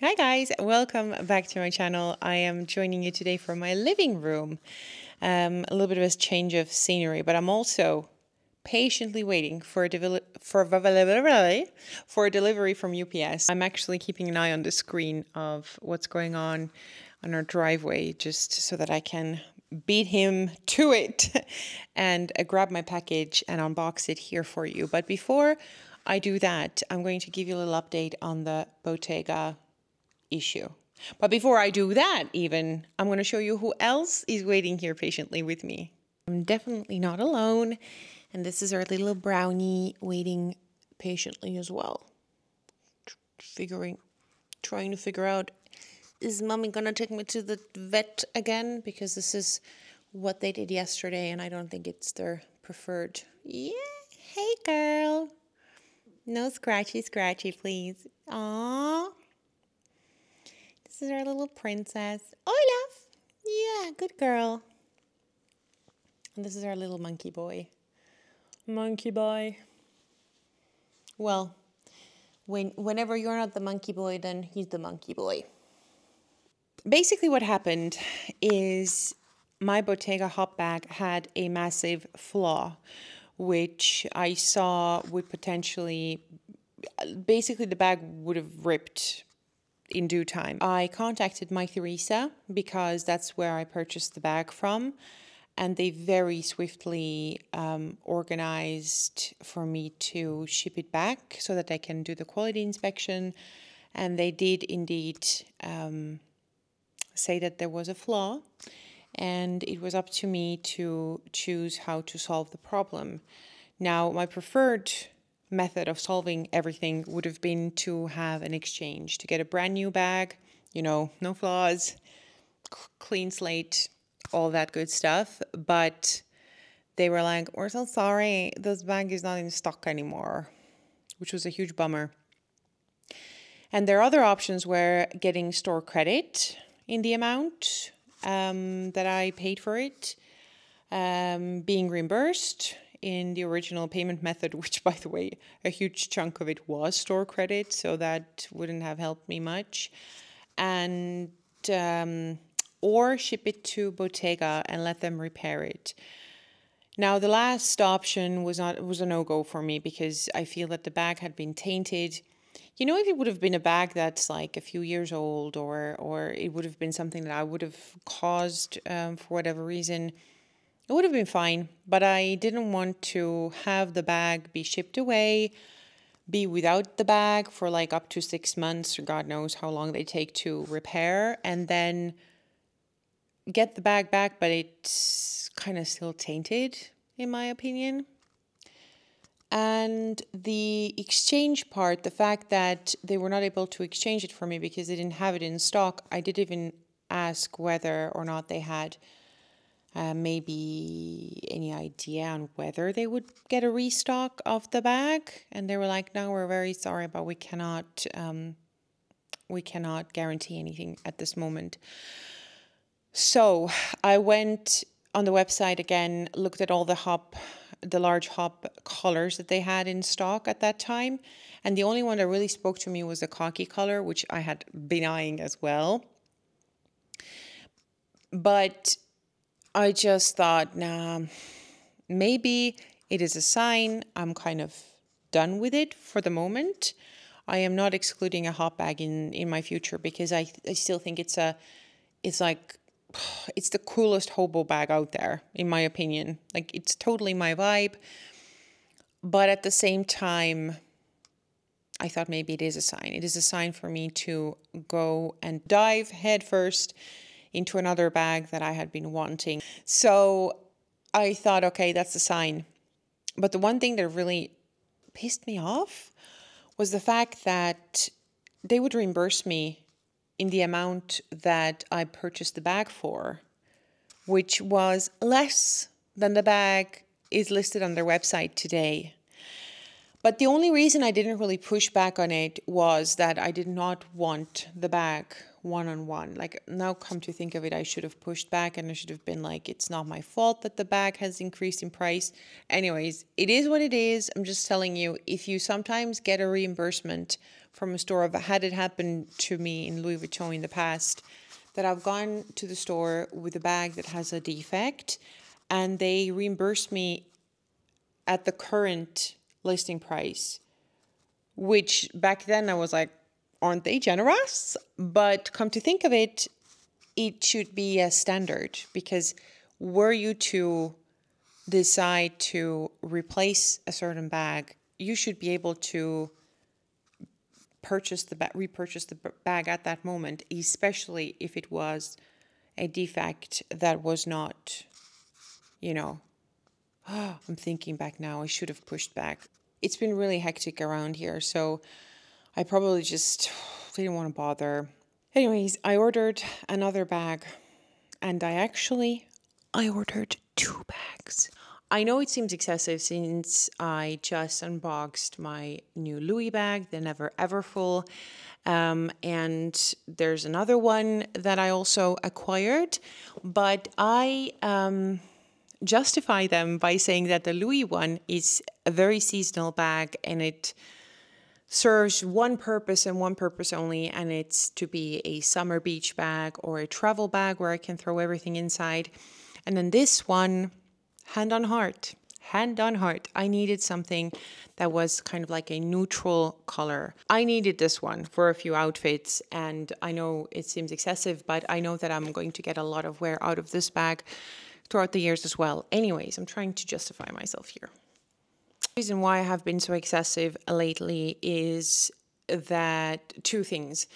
Hi guys, welcome back to my channel. I am joining you today from my living room. A little bit of a change of scenery, but I'm also patiently waiting for a delivery from UPS. I'm actually keeping an eye on the screen of what's going on our driveway just so that I can beat him to it and grab my package and unbox it here for you. But before I do that, I'm going to give you a little update on the Bottega issue. But before I do that, even, I'm going to show you who else is waiting here patiently with me. I'm definitely not alone. And this is our little brownie waiting patiently as well. Trying to figure out, is mommy going to take me to the vet again? Because this is what they did yesterday and I don't think it's their preferred. Yeah, hey girl. No scratchy, please. Aww. This is our little princess. Oh, love. Yeah, good girl. And this is our little monkey boy. Monkey boy. Well, whenever you're not the monkey boy, then he's the monkey boy. Basically what happened is my Bottega hop bag had a massive flaw, which I saw would potentially, basically the bag would have ripped in due time. I contacted my Theresa because that's where I purchased the bag from, and they very swiftly organized for me to ship it back so that I can do the quality inspection. And they did indeed say that there was a flaw, and it was up to me to choose how to solve the problem. Now, my preferred method of solving everything would have been to have an exchange, to get a brand new bag, no flaws, clean slate, all that good stuff. But they were like, we're so sorry, this bag is not in stock anymore, which was a huge bummer. And their other options were getting store credit in the amount that I paid for it, being reimbursed in the original payment method, which, by the way, a huge chunk of it was store credit, so that wouldn't have helped me much. And or ship it to Bottega and let them repair it. Now, the last option was a no-go for me because I feel that the bag had been tainted. If it would have been a bag that's like a few years old, or it would have been something that I would have caused for whatever reason, it would have been fine, but I didn't want to have the bag be shipped away, be without the bag for like up to 6 months, or God knows how long they take to repair, and then get the bag back, but it's kind of still tainted, in my opinion. And the exchange part, the fact that they were not able to exchange it for me because they didn't have it in stock, I didn't even ask whether or not they had maybe any idea on whether they would get a restock of the bag. And they were like, no, we're very sorry, but we cannot guarantee anything at this moment. So I went on the website again, looked at all the large hop colors that they had in stock at that time. And the only one that really spoke to me was the khaki color, which I had been eyeing as well. But I just thought, nah, maybe it is a sign I'm kind of done with it for the moment. I am not excluding a hop bag in my future because I still think it's the coolest hobo bag out there, in my opinion. Like, it's totally my vibe. But at the same time, I thought maybe it is a sign. It is a sign for me to go and dive headfirst into another bag that I had been wanting. So I thought, okay, that's a sign. But the one thing that really pissed me off was the fact that they would reimburse me in the amount that I purchased the bag for, which was less than the bag is listed on their website today. But the only reason I didn't really push back on it was that I did not want the bag one-on-one. Like, now come to think of it, I should have pushed back and I should have been like, it's not my fault that the bag has increased in price. Anyways, it is what it is. I'm just telling you, if you sometimes get a reimbursement from a store. I've had it happen to me in Louis Vuitton in the past, that I've gone to the store with a bag that has a defect and they reimbursed me at the current listing price, which back then I was like, aren't they generous? But come to think of it, it should be a standard, because were you to decide to replace a certain bag, you should be able to repurchase the bag at that moment, especially if it was a defect that was not, I'm thinking back now, I should have pushed back. It's been really hectic around here, so I probably just didn't want to bother. Anyways, I ordered another bag, and I ordered 2 bags. I know it seems excessive since I just unboxed my new Louis bag, the Never Ever Full. And there's another one that I also acquired, but I justify them by saying that the Louis one is a very seasonal bag and it serves one purpose and one purpose only, and it's to be a summer beach bag or a travel bag where I can throw everything inside. And then this one, hand on heart, I needed something that was kind of like a neutral color. I needed this one for a few outfits, and I know it seems excessive, but I know that I'm going to get a lot of wear out of this bag throughout the years as well. Anyways, I'm trying to justify myself here. The reason why I have been so excessive lately is that 2 things.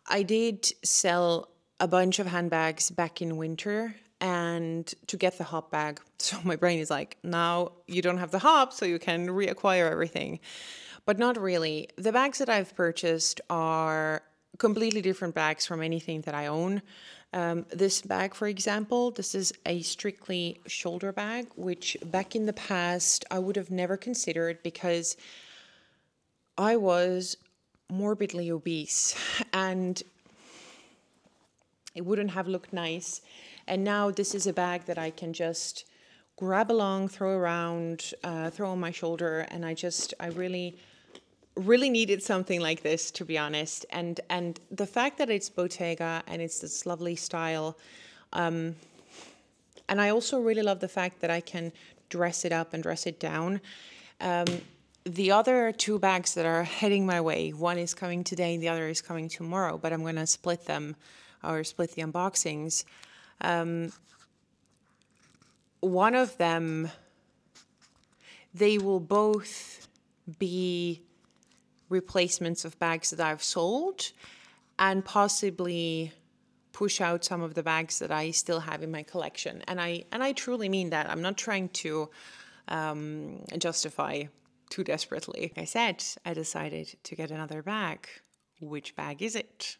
I did sell a bunch of handbags back in winter and to get the hop bag. So my brain is like, now you don't have the hop, so you can reacquire everything. But not really. The bags that I've purchased are completely different bags from anything that I own. This bag, for example, this is a strictly shoulder bag, which back in the past I would have never considered because I was morbidly obese and it wouldn't have looked nice. And now this is a bag that I can just grab along, throw around, throw on my shoulder. And I really needed something like this, to be honest. And the fact that it's Bottega and it's this lovely style. And I also really love the fact that I can dress it up and dress it down. The other 2 bags that are heading my way, one is coming today, the other is coming tomorrow, but I'm going to split them or split the unboxings. One of them, they will both be replacements of bags that I've sold and possibly push out some of the bags that I still have in my collection. And I truly mean that. I'm not trying to justify too desperately. Like I said, I decided to get another bag. Which bag is it?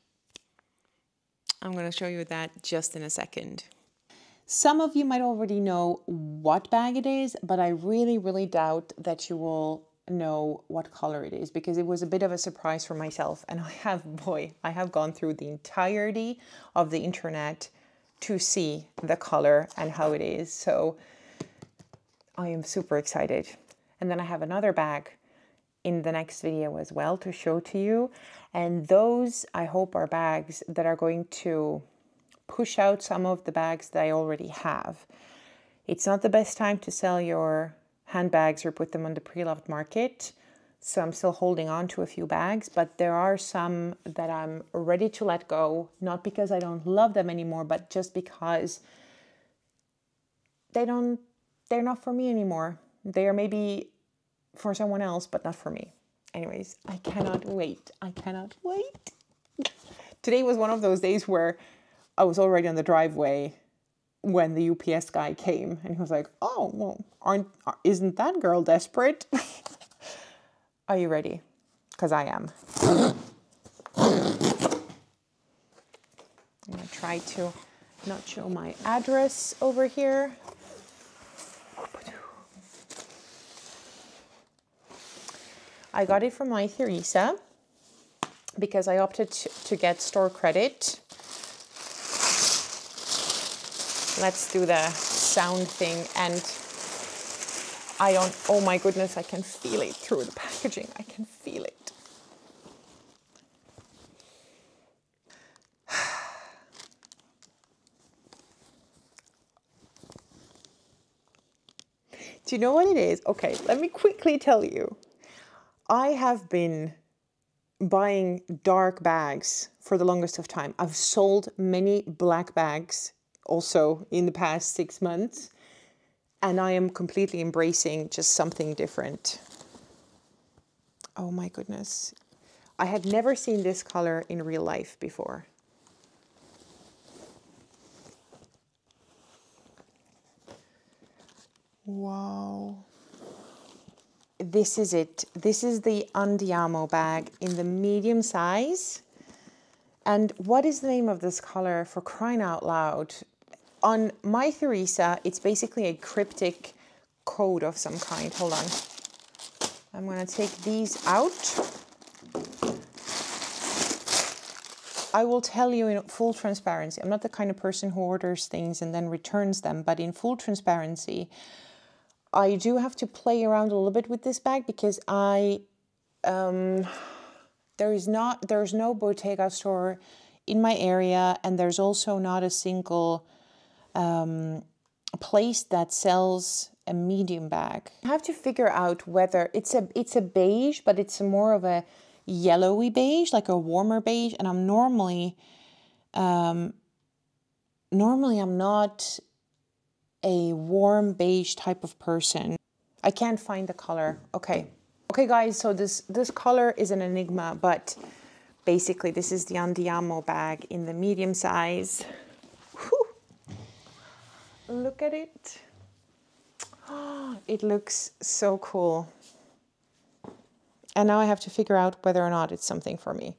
I'm going to show you that just in a second. Some of you might already know what bag it is, but I really, really doubt that you will know what color it is because it was a bit of a surprise for myself. And I have gone through the entirety of the internet to see the color and how it is. So I am super excited. And then I have another bag in the next video as well to show to you. And those, I hope, are bags that are going to push out some of the bags that I already have. It's not the best time to sell your handbags or put them on the pre-loved market. So I'm still holding on to a few bags, but there are some that I'm ready to let go, not because I don't love them anymore, but just because they're not for me anymore. They are maybe for someone else, but not for me. Anyways, I cannot wait. Today was one of those days where I was already on the driveway when the UPS guy came and he was like, oh, well, isn't that girl desperate? Are you ready? Because I am. I'm going to try to not show my address over here. I got it from my Theresa because I opted to get store credit. Let's do the sound thing. And oh my goodness, I can feel it through the packaging. I can feel it. Do you know what it is? Okay, let me quickly tell you. I have been buying dark bags for the longest of time. I've sold many black bags also in the past 6 months, and I am completely embracing just something different. Oh my goodness. I had never seen this color in real life before. Wow. This is it. This is the Andiamo bag in the medium size. And what is the name of this color, for crying out loud? On my Theresa, it's basically a cryptic code of some kind. Hold on. I'm going to take these out. I will tell you in full transparency, I'm not the kind of person who orders things and then returns them, but in full transparency, I do have to play around a little bit with this bag because there's no Bottega store in my area, and there's also not a single place that sells a medium bag. I have to figure out whether it's a beige, but it's more of a yellowy beige, like a warmer beige, and I'm normally I'm not a warm beige type of person. I can't find the color. Okay guys, so this color is an enigma, but basically this is the Andiamo bag in the medium size. Whew. Look at it. Oh, it looks so cool. And now I have to figure out whether or not it's something for me.